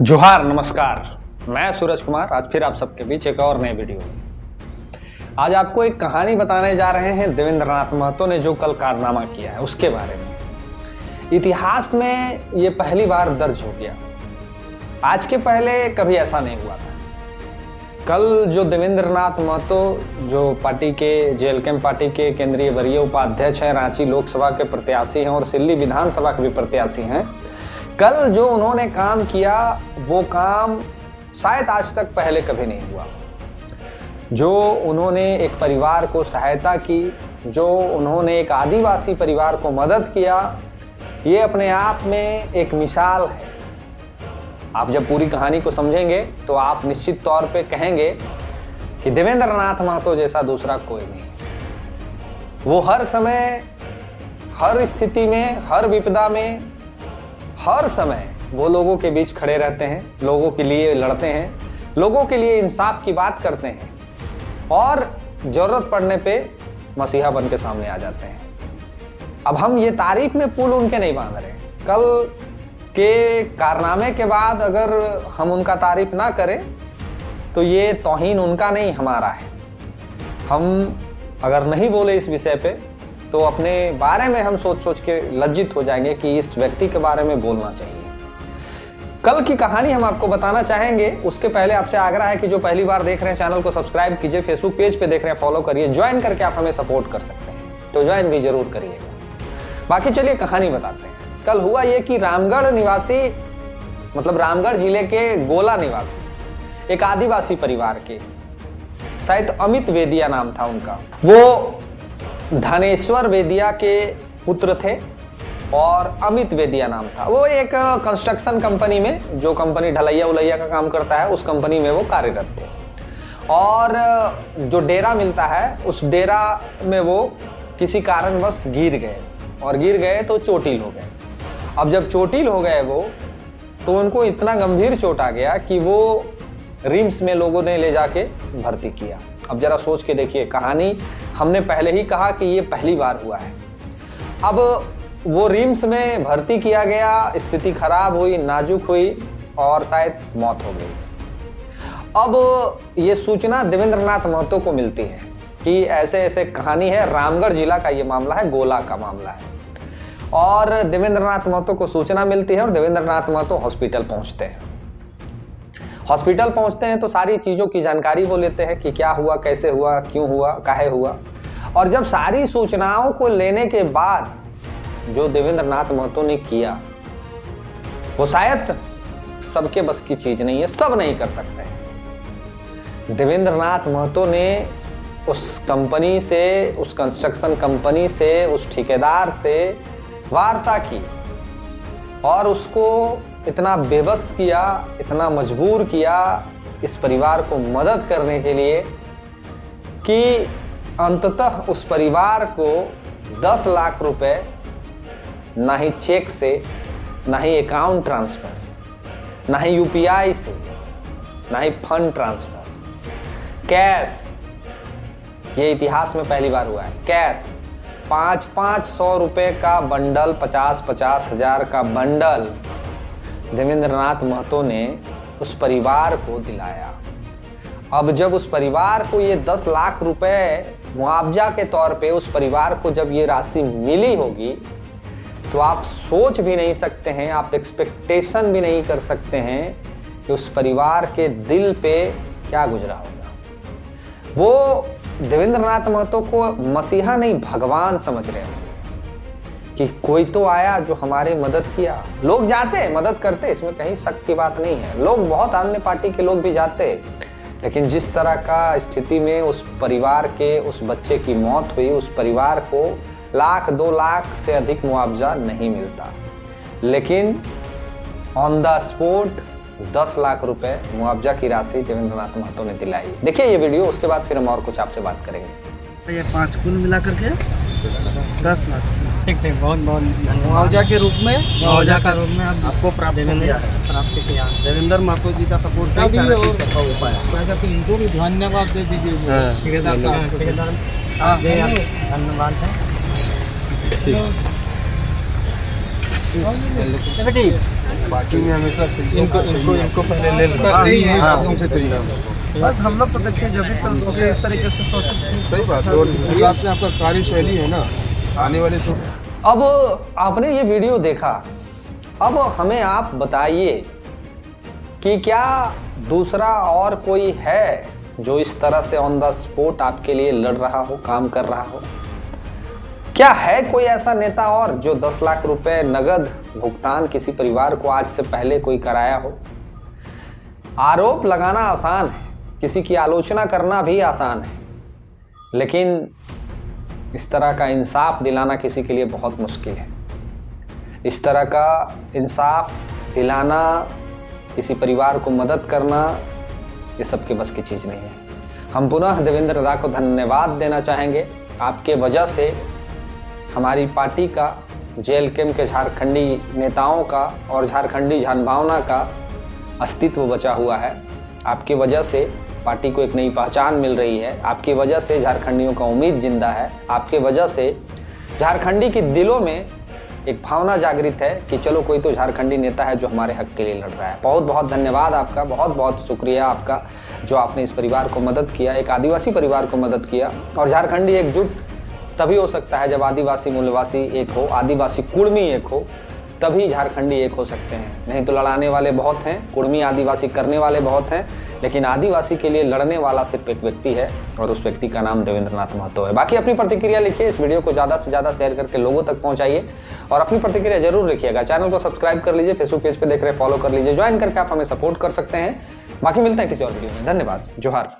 जोहार नमस्कार। मैं सूरज कुमार आज फिर आप सबके बीच एक और नए वीडियो में। आज आपको एक कहानी बताने जा रहे हैं देवेंद्र नाथ महतो ने जो कल कारनामा किया है उसके बारे में। इतिहास में ये पहली बार दर्ज हो गया, आज के पहले कभी ऐसा नहीं हुआ था। कल जो देवेंद्र नाथ महतो जो पार्टी के जेएलके पार्टी के केंद्रीय वरीय उपाध्यक्ष हैं, रांची लोकसभा के प्रत्याशी हैं और सिल्ली विधानसभा के भी प्रत्याशी हैं, कल जो उन्होंने काम किया वो काम शायद आज तक पहले कभी नहीं हुआ। जो उन्होंने एक परिवार को सहायता की, जो उन्होंने एक आदिवासी परिवार को मदद किया, ये अपने आप में एक मिसाल है। आप जब पूरी कहानी को समझेंगे तो आप निश्चित तौर पे कहेंगे कि देवेंद्र नाथ महतो जैसा दूसरा कोई नहीं। वो हर समय, हर स्थिति में, हर विपदा में, हर समय वो लोगों के बीच खड़े रहते हैं, लोगों के लिए लड़ते हैं, लोगों के लिए इंसाफ की बात करते हैं और जरूरत पड़ने पे मसीहा बन के सामने आ जाते हैं। अब हम ये तारीफ में पुल उनके नहीं बांध रहे। कल के कारनामे के बाद अगर हम उनका तारीफ ना करें तो ये तौहीन उनका नहीं हमारा है। हम अगर नहीं बोले इस विषय पे तो अपने बारे में हम सोच सोच के लज्जित हो जाएंगे कि इस व्यक्ति के बारे में बोलना चाहिए। कल की कहानी हम आपको बताना चाहेंगे, उसके पहले आपसे आग्रह है कि जो पहली बार देख रहे हैं चैनल को सब्सक्राइब कीजिए, फेसबुक पेज पे देख रहे हैं फॉलो करिए, ज्वाइन करके आप हमें सपोर्ट कर सकते हैं, तो ज्वाइन भी जरूर करिएगा। बाकी चलिए कहानी बताते हैं। कल हुआ ये कि रामगढ़ निवासी, मतलब रामगढ़ जिले के गोला निवासी एक आदिवासी परिवार के, शायद अमित वेदिया नाम था उनका, वो धनेश्वर वेदिया के पुत्र थे और अमित वेदिया नाम था। वो एक कंस्ट्रक्शन कंपनी में, जो कंपनी ढलैया उलैया का काम करता है, उस कंपनी में वो कार्यरत थे। और जो डेरा मिलता है उस डेरा में वो किसी कारणवश गिर गए, और गिर गए तो चोटिल हो गए। अब जब चोटिल हो गए वो, तो उनको इतना गंभीर चोट आ गया कि वो रिम्स में लोगों ने ले जाके भर्ती किया। अब जरा सोच के देखिए, कहानी हमने पहले ही कहा कि ये पहली बार हुआ है। अब वो रिम्स में भर्ती किया गया, स्थिति खराब हुई, नाजुक हुई और शायद मौत हो गई। अब ये सूचना देवेंद्र नाथ महतो को मिलती है कि ऐसे ऐसे कहानी है, रामगढ़ जिला का ये मामला है, गोला का मामला है। और देवेंद्र नाथ महतो को सूचना मिलती है और देवेंद्र नाथ महतो हॉस्पिटल पहुंचते हैं। हॉस्पिटल पहुंचते हैं तो सारी चीज़ों की जानकारी वो लेते हैं कि क्या हुआ, कैसे हुआ, क्यों हुआ, काहे हुआ। और जब सारी सूचनाओं को लेने के बाद जो देवेंद्र नाथ महतो ने किया वो शायद सबके बस की चीज़ नहीं है, सब नहीं कर सकते हैं। देवेंद्र नाथ महतो ने उस कंपनी से, उस कंस्ट्रक्शन कंपनी से, उस ठेकेदार से वार्ता की और उसको इतना बेबस किया, इतना मजबूर किया इस परिवार को मदद करने के लिए कि अंततः उस परिवार को 10 लाख रुपए, ना ही चेक से, ना ही अकाउंट ट्रांसफर, ना ही यूपीआई से, ना ही फंड ट्रांसफर, कैश, ये इतिहास में पहली बार हुआ है। कैश 500 रुपए का बंडल, 50 हज़ार का बंडल देवेंद्र नाथ महतो ने उस परिवार को दिलाया। अब जब उस परिवार को ये 10 लाख रुपए मुआवजा के तौर पे उस परिवार को जब ये राशि मिली होगी, तो आप सोच भी नहीं सकते हैं, आप एक्सपेक्टेशन भी नहीं कर सकते हैं कि उस परिवार के दिल पे क्या गुजरा होगा। वो देवेंद्र नाथ महतो को मसीहा नहीं, भगवान समझ रहे हैं कि कोई तो आया जो हमारी मदद किया। लोग जाते हैं, मदद करते, इसमें कहीं शक की बात नहीं है। लोग, बहुत अन्य पार्टी के लोग भी जाते, लेकिन जिस तरह का स्थिति में उस परिवार के उस बच्चे की मौत हुई, उस परिवार को 1-2 लाख से अधिक मुआवजा नहीं मिलता, लेकिन ऑन द स्पॉट 10 लाख रुपए मुआवजा की राशि देवेंद्र नाथ महतो ने दिलाई। देखिए ये वीडियो, उसके बाद फिर हम और कुछ आपसे बात करेंगे। ये 5 कुल मिला करके 10 लाख ठीक है, बहुत बहुत मुआवजा के रूप में, मुआवजा का रूप में आपको प्राप्त किया है। प्राप्त किया। देवेंद्र महतो जी का सपोर्ट से सभी सारा और- चीज़ संभव हो पाया। तो इनको भी धन्यवाद दे दीजिए। हाँ, ठेकेदार धन्यवाद। ठेकेदार धन्यवाद है। ठीक। बेटी पार्टी में हमेशा इनको पहले ले लो। हाथों से तैयार। बस हम लोग तो देखिए जब भी तक इस तरीके से सोचते सही बात है। और हिसाब से आपका कार्यशैली है ना, आने वाले अब आपने ये वीडियो देखा, अब हमें आप बताइए कि क्या दूसरा और कोई है जो इस तरह से ऑन द स्पॉट आपके लिए लड़ रहा हो, काम कर रहा हो? क्या है कोई ऐसा नेता और जो 10 लाख रुपए नगद भुगतान किसी परिवार को आज से पहले कोई कराया हो? आरोप लगाना आसान है, किसी की आलोचना करना भी आसान है, लेकिन इस तरह का इंसाफ दिलाना किसी के लिए बहुत मुश्किल है। इस तरह का इंसाफ दिलाना, किसी परिवार को मदद करना, ये सबके बस की चीज़ नहीं है। हम पुनः देवेंद्र दा को धन्यवाद देना चाहेंगे। आपके वजह से हमारी पार्टी का, JLK के झारखंडी नेताओं का और झारखंडी जनभावना का अस्तित्व बचा हुआ है। आपकी वजह से पार्टी को एक नई पहचान मिल रही है। आपकी वजह से झारखंडियों का उम्मीद जिंदा है। आपके वजह से झारखंडी के दिलों में एक भावना जागृत है कि चलो कोई तो झारखंडी नेता है जो हमारे हक के लिए लड़ रहा है। बहुत बहुत धन्यवाद आपका, बहुत बहुत शुक्रिया आपका जो आपने इस परिवार को मदद किया, एक आदिवासी परिवार को मदद किया। और झारखंडी एकजुट तभी हो सकता है जब आदिवासी मूलवासी एक हो, आदिवासी कुर्मी एक हो, तभी झारखंडी एक हो सकते हैं। नहीं तो लड़ाने वाले बहुत हैं, कुर्मी आदिवासी करने वाले बहुत हैं, लेकिन आदिवासी के लिए लड़ने वाला सिर्फ एक व्यक्ति है और उस व्यक्ति का नाम देवेंद्र नाथ महतो है। बाकी अपनी प्रतिक्रिया लिखिए, इस वीडियो को ज़्यादा से ज़्यादा शेयर करके लोगों तक पहुंचाइए और अपनी प्रतिक्रिया जरूर लिखिएगा। चैनल को सब्सक्राइब कर लीजिए, फेसबुक पेज पे देख रहे फॉलो कर लीजिए, ज्वाइन करके आप हमें सपोर्ट कर सकते हैं। बाकी मिलते हैं किसी और वीडियो में। धन्यवाद, जोहार।